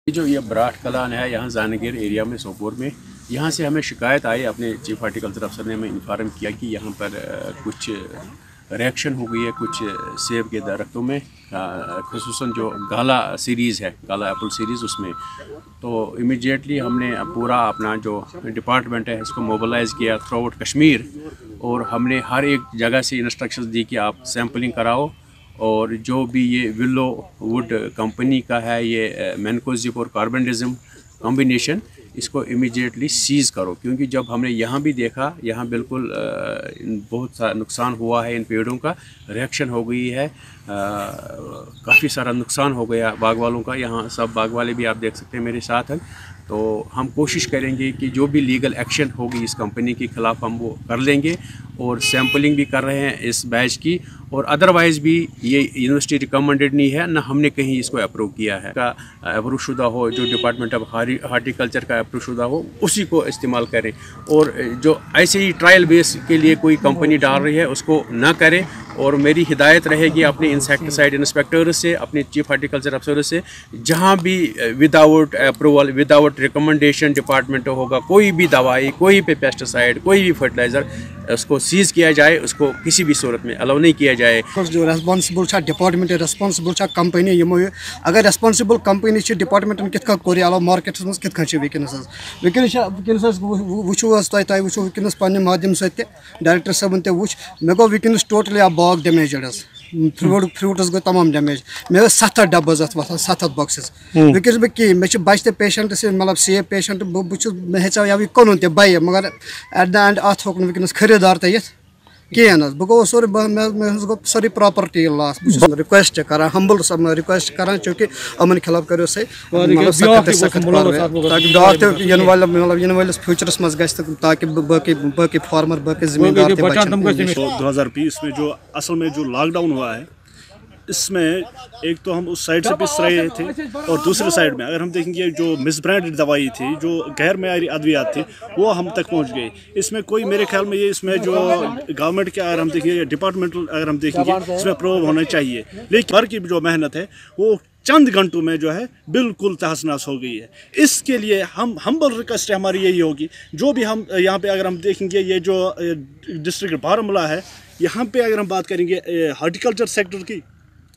जो ये बराठ कलान है यहाँ जानगीर एरिया में सोपोर में, यहाँ से हमें शिकायत आई। अपने चीफ हार्टिकल्चर अफसर ने हमें इन्फॉर्म किया कि यहाँ पर कुछ रिएक्शन हो गई है कुछ सेब के दरख्तों में, खुसूसन जो गाला सीरीज़ है, गाला एप्पल सीरीज़, उसमें। तो इमीडिएटली हमने पूरा अपना जो डिपार्टमेंट है इसको मोबिलाइज़ किया थ्रू आउट कश्मीर, और हमने हर एक जगह से इंस्ट्रक्शंस दी कि आप सैम्पलिंग कराओ, और जो भी ये विलो वुड कंपनी का है ये मैनकोजिब और कार्बनडिज्म कॉम्बिनेशन, इसको इमीडिएटली सीज़ करो। क्योंकि जब हमने यहाँ भी देखा, यहाँ बिल्कुल बहुत सा नुकसान हुआ है, इन पेड़ों का रिएक्शन हो गई है, काफ़ी सारा नुकसान हो गया बाग वालों का। यहाँ सब बाग वाले भी आप देख सकते हैं मेरे साथ हैं। तो हम कोशिश करेंगे कि जो भी लीगल एक्शन होगी इस कंपनी के ख़िलाफ़ हम वो कर लेंगे, और सैम्पलिंग भी कर रहे हैं इस बैच की। और अदरवाइज़ भी ये यूनिवर्सिटी रिकमेंडेड नहीं है, ना हमने कहीं इसको अप्रूव किया है। का अप्रूव शुदा हो, जो डिपार्टमेंट ऑफ हार्टिकल्चर का अप्रूव शुदा हो, उसी को इस्तेमाल करें। और जो ऐसे ही ट्रायल बेस के लिए कोई कंपनी डाल रही है उसको ना करें। और मेरी हिदायत रहेगी अपने इंसेक्टिसाइड इंस्पेक्टर से, अपने चीफ हार्टिकल्चर अफसर से, जहाँ भी without approval, without recommendation department होगा कोई भी दवाई, कोई भी पेस्टिसाइड, कोई भी फर्टिलाइज़र, उसको सीज़ किया जाए, उसको किसी भी सूरत में अलाउ नहीं किया जाए। जो रेस्पॉन्सिबल डिपार्टमेंट रेस्पॉन्सिबल कंपनी यमो, अगर रेस्पॉन्सिबल कंपनी डिपार्टमेंटन कित कोर अलाउ मार्केट मज कित वनस वो वनस पे माध्यम सत्य डायरेक्टर साहब ते वो मे गो वनस टोटली आ बाग डैमेजड फ्रूटस गो तमाम डैमेज। मे 7 डब्बस अत वतान 7 बॉक्सेस वनस बह कहीं मे बच्चे पेशेंट से मतलब सेब पेशेंट बह हेचा या कन ते बे, मगर एट द एंड अत होक वनस खरीदार ते कहें बह गो सोरे गो सोरी प्रॉपर्टी लॉस। रिक्वेस्ट कर हम्बल रिक्वेस्ट कर चूँकि अमन खिलाफ करो से सख्त वालस फ्यूचरस मज ग, ताकि बाकी फार्मर बाकी जिम्मेदार 2020 में जो असल में जो लॉकडाउन हुआ है, इसमें एक तो हम उस साइड से पिस रहे थे, और दूसरी साइड में अगर हम देखेंगे जो मिसब्रांडेड दवाई थी, जो गैर मयारी अद्वियात थी, वो हम तक पहुंच गई। इसमें कोई मेरे ख्याल में ये इसमें जो गवर्नमेंट के अगर हम देखेंगे डिपार्टमेंटल अगर हम देखेंगे इसमें अप्रूव होना चाहिए, लेकिन भर की जो मेहनत है वो चंद घंटों में जो है बिल्कुल तहस नहस हो गई है। इसके लिए हम हम्बल रिक्वेस्ट हमारी यही होगी, जो भी हम यहाँ पे अगर हम देखेंगे ये जो डिस्ट्रिक्ट बारामूला है, यहाँ पे अगर हम बात करेंगे हार्टिकल्चर सेक्टर की,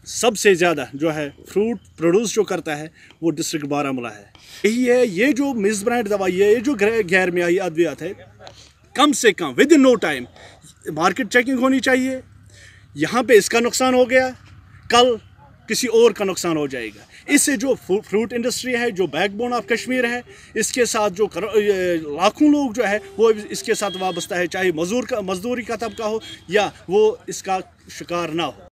सबसे ज़्यादा जो है फ्रूट प्रोड्यूस जो करता है वो डिस्ट्रिक्ट बारामूला है। यही है, ये जो मिसब्रांड दवाई है, ये जो गैर मयारी अद्वियात है, कम से कम within no time market checking होनी चाहिए। यहाँ पे इसका नुकसान हो गया, कल किसी और का नुकसान हो जाएगा। इससे जो फ्रूट इंडस्ट्री है, जो बैकबोन ऑफ कश्मीर है, इसके साथ जो लाखों लोग जो है वो इसके साथ वाबस्ता है, चाहे मजदूरी का तबका हो या वो इसका शिकार ना हो।